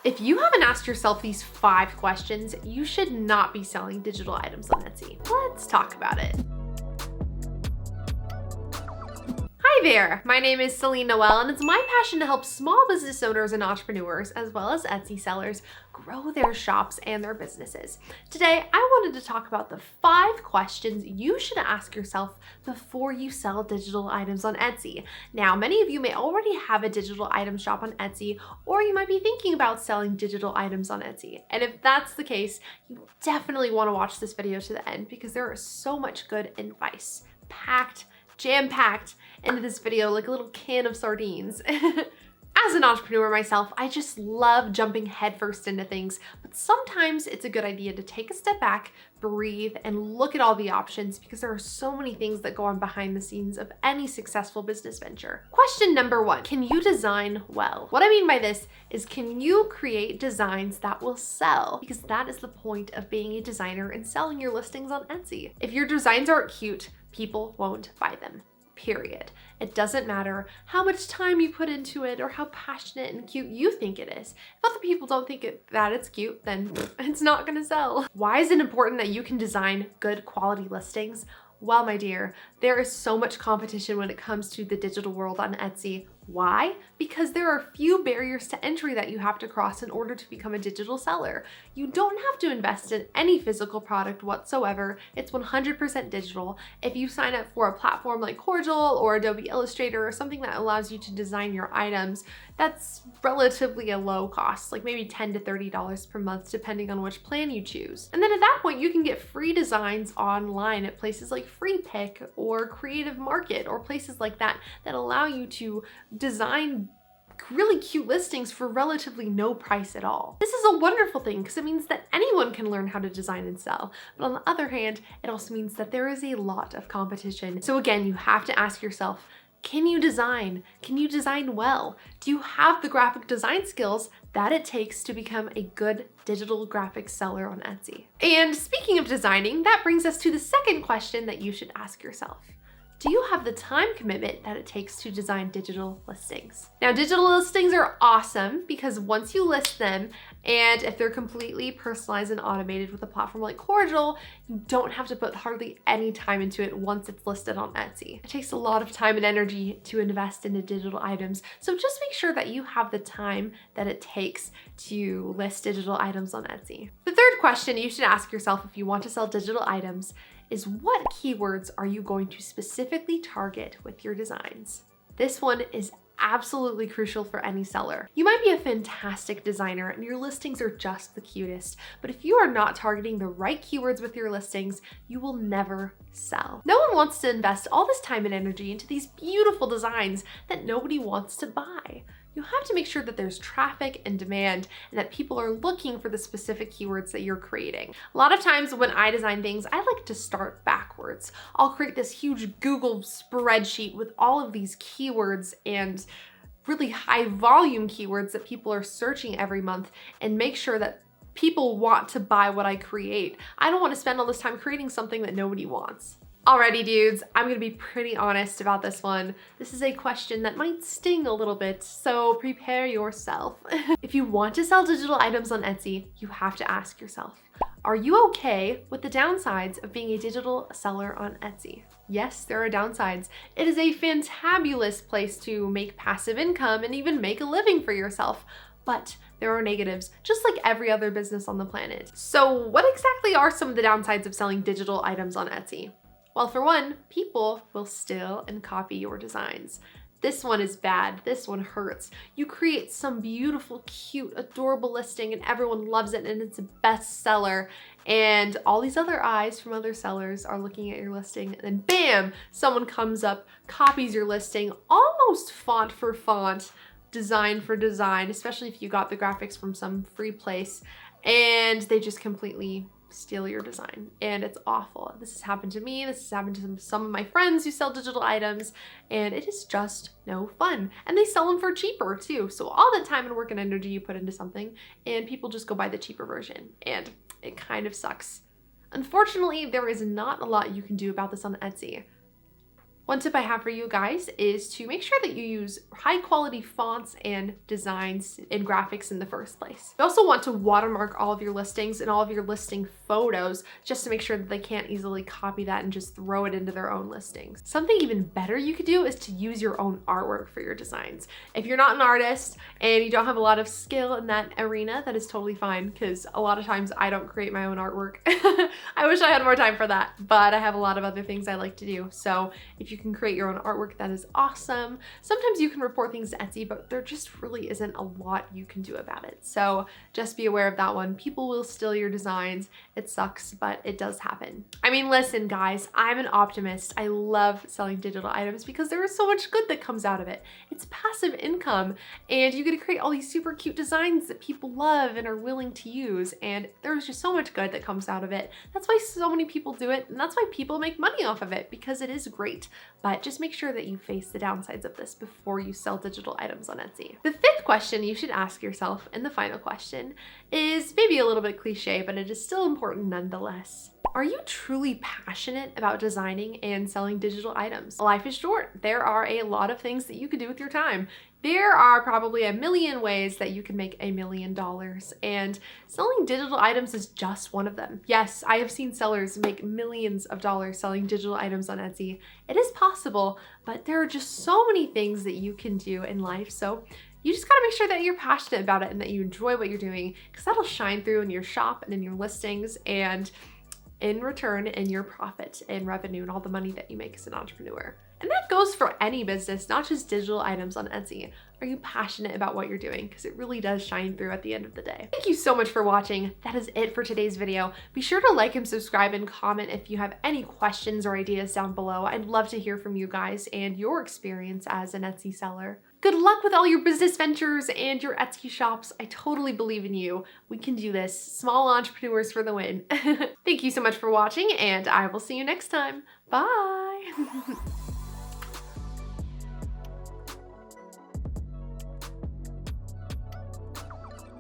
If you haven't asked yourself these 5 questions, you should not be selling digital items on Etsy. Let's talk about it. Hi there, my name is Celine Noel, and it's my passion to help small business owners and entrepreneurs, as well as Etsy sellers, grow their shops and their businesses. Today, I wanted to talk about the 5 questions you should ask yourself before you sell digital items on Etsy. Now, many of you may already have a digital item shop on Etsy, or you might be thinking about selling digital items on Etsy. And if that's the case, you definitely want to watch this video to the end because there is so much good advice jam-packed into this video like a little can of sardines. As an entrepreneur myself, I just love jumping headfirst into things, but sometimes it's a good idea to take a step back, breathe, and look at all the options because there are so many things that go on behind the scenes of any successful business venture. Question number 1, can you design well? What I mean by this is, can you create designs that will sell? Because that is the point of being a designer and selling your listings on Etsy. If your designs aren't cute, people won't buy them. Period. It doesn't matter how much time you put into it or how passionate and cute you think it is. If other people don't think that it's cute, then it's not gonna sell. Why is it important that you can design good quality listings? Well, my dear, there is so much competition when it comes to the digital world on Etsy. Why? Because there are few barriers to entry that you have to cross in order to become a digital seller. You don't have to invest in any physical product whatsoever. It's 100% digital. If you sign up for a platform like Cordial or Adobe Illustrator or something that allows you to design your items, that's relatively a low cost, like maybe $10 to $30 per month, depending on which plan you choose. And then at that point, you can get free designs online at places like Freepik or Creative Market or places like that that allow you to design really cute listings for relatively no price at all. This is a wonderful thing because it means that anyone can learn how to design and sell. But on the other hand, it also means that there is a lot of competition. So again, you have to ask yourself, can you design? Can you design well? Do you have the graphic design skills that it takes to become a good digital graphic seller on Etsy? And speaking of designing, that brings us to the second question that you should ask yourself. Do you have the time commitment that it takes to design digital listings? Now, digital listings are awesome because once you list them, and if they're completely personalized and automated with a platform like Cordial, you don't have to put hardly any time into it once it's listed on Etsy. It takes a lot of time and energy to invest into digital items, so just make sure that you have the time that it takes to list digital items on Etsy. The third question you should ask yourself if you want to sell digital items is, what keywords are you going to specifically target with your designs? This one is absolutely crucial for any seller. You might be a fantastic designer and your listings are just the cutest, but if you are not targeting the right keywords with your listings, you will never sell. No one wants to invest all this time and energy into these beautiful designs that nobody wants to buy. You have to make sure that there's traffic and demand and that people are looking for the specific keywords that you're creating. A lot of times when I design things, I like to start backwards. I'll create this huge Google spreadsheet with all of these keywords and really high volume keywords that people are searching every month and make sure that people want to buy what I create. I don't want to spend all this time creating something that nobody wants. Alrighty dudes, I'm gonna be pretty honest about this one. This is a question that might sting a little bit, so prepare yourself. If you want to sell digital items on Etsy, you have to ask yourself, are you okay with the downsides of being a digital seller on Etsy? Yes, there are downsides. It is a fantabulous place to make passive income and even make a living for yourself. But there are negatives, just like every other business on the planet. So what exactly are some of the downsides of selling digital items on Etsy? Well, for one, people will steal and copy your designs. This one is bad, this one hurts. You create some beautiful, cute, adorable listing and everyone loves it and it's a bestseller, and all these other eyes from other sellers are looking at your listing, and then bam, someone comes up, copies your listing, almost font for font, design for design, especially if you got the graphics from some free place, and they just completely steal your design, and it's awful. This has happened to me, this has happened to some of my friends who sell digital items, and it is just no fun. And they sell them for cheaper too. So all the time and work and energy you put into something, and people just go buy the cheaper version, and it kind of sucks. Unfortunately, there is not a lot you can do about this on Etsy. One tip I have for you guys is to make sure that you use high quality fonts and designs and graphics in the first place. You also want to watermark all of your listings and all of your listing photos just to make sure that they can't easily copy that and just throw it into their own listings. Something even better you could do is to use your own artwork for your designs. If you're not an artist and you don't have a lot of skill in that arena, that is totally fine, because a lot of times I don't create my own artwork. I wish I had more time for that, but I have a lot of other things I like to do. So if you can create your own artwork, that is awesome. Sometimes you can report things to Etsy, but there just really isn't a lot you can do about it. So just be aware of that one. People will steal your designs. It sucks, but it does happen. I mean, listen, guys, I'm an optimist. I love selling digital items because there is so much good that comes out of it. It's passive income, and you get to create all these super cute designs that people love and are willing to use. And there's just so much good that comes out of it. That's why so many people do it, and that's why people make money off of it, because it is great. But just make sure that you face the downsides of this before you sell digital items on Etsy. The fifth question you should ask yourself, and the final question, is maybe a little bit cliche, but it is still important nonetheless. Are you truly passionate about designing and selling digital items? Life is short. There are a lot of things that you could do with your time. There are probably a million ways that you can make $1 million, and selling digital items is just one of them. Yes, I have seen sellers make millions of dollars selling digital items on Etsy. It is possible, but there are just so many things that you can do in life. So you just gotta make sure that you're passionate about it and that you enjoy what you're doing, because that'll shine through in your shop and in your listings, and in return in your profit and revenue and all the money that you make as an entrepreneur. And that goes for any business, not just digital items on Etsy. Are you passionate about what you're doing? Because it really does shine through at the end of the day. Thank you so much for watching. That is it for today's video. Be sure to like and subscribe and comment if you have any questions or ideas down below. I'd love to hear from you guys and your experience as an Etsy seller. Good luck with all your business ventures and your Etsy shops. I totally believe in you. We can do this. Small entrepreneurs for the win. Thank you so much for watching, and I will see you next time. Bye.